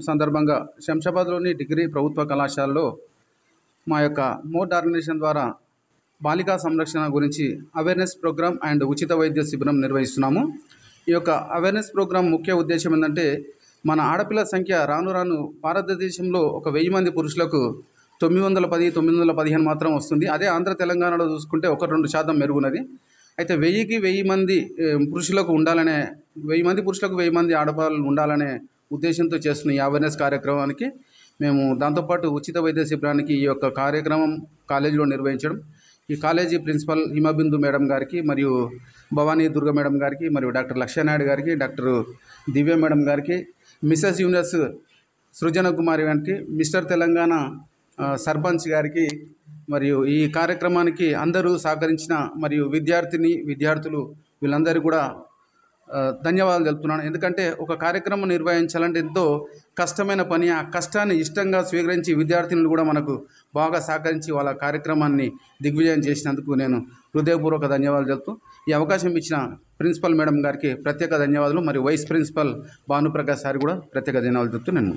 సందర్భంగా శంషాబాద్లోని డిగ్రీ ప్రభుత్వ కళాశాలలో మా యొక్క మోట్ ఆర్గనైజేషన్ ద్వారా బాలికా సంరక్షణ గురించి అవేర్నెస్ ప్రోగ్రామ్ అండ్ ఉచిత వైద్య శిబిరం నిర్వహిస్తున్నాము. ఈ యొక్క అవేర్నెస్ ప్రోగ్రాం ముఖ్య ఉద్దేశం ఏంటంటే, మన ఆడపిల్లల సంఖ్య రాను రాను భారతదేశంలో ఒక 1000 మంది పురుషులకు 910, 915 మాత్రం వస్తుంది. అదే ఆంధ్ర తెలంగాణలో చూసుకుంటే 1-2% మెరుగున్నది. అయితే 1000కి 1000 మంది పురుషులకు ఉండాలనే 1000 మంది పురుషులకు 1000 మంది ఆడపిల్లలు ఉండాలనే ఉద్దేశంతో చేస్తున్న ఈ అవేర్నెస్ కార్యక్రమానికి మేము దాంతోపాటు ఉచిత వైద్య శిబిరానికి ఈ యొక్క కార్యక్రమం కాలేజీలో నిర్వహించడం, ఈ కాలేజీ ప్రిన్సిపల్ హిమబిందు మేడం గారికి మరియు భవానీ దుర్గ మేడం గారికి మరియు డాక్టర్ లక్ష్యనాయుడు గారికి, డాక్టర్ దివ్య మేడం గారికి, మిసెస్ యూనివర్స్ సృజన కుమారి గారికి, మిస్టర్ తెలంగాణ సర్పంచ్ గారికి మరియు ఈ కార్యక్రమానికి అందరూ సహకరించిన మరియు విద్యార్థులు వీళ్ళందరూ కూడా ధన్యవాదాలు తెలుపుతున్నాను. ఎందుకంటే ఒక కార్యక్రమం నిర్వహించాలంటే ఎంతో కష్టమైన పని. ఆ కష్టాన్ని ఇష్టంగా స్వీకరించి విద్యార్థినులు కూడా మనకు బాగా సహకరించి వాళ్ళ కార్యక్రమాన్ని దిగ్విజయం చేసినందుకు నేను హృదయపూర్వక ధన్యవాదాలు తెలుపుతూ, ఈ అవకాశం ఇచ్చిన ప్రిన్సిపల్ మేడం గారికి ప్రత్యేక ధన్యవాదాలు మరియు వైస్ ప్రిన్సిపల్ భానుప్రకాష్ సార్ కూడా ప్రత్యేక ధన్యవాదాలు తెలుపుతూ నేను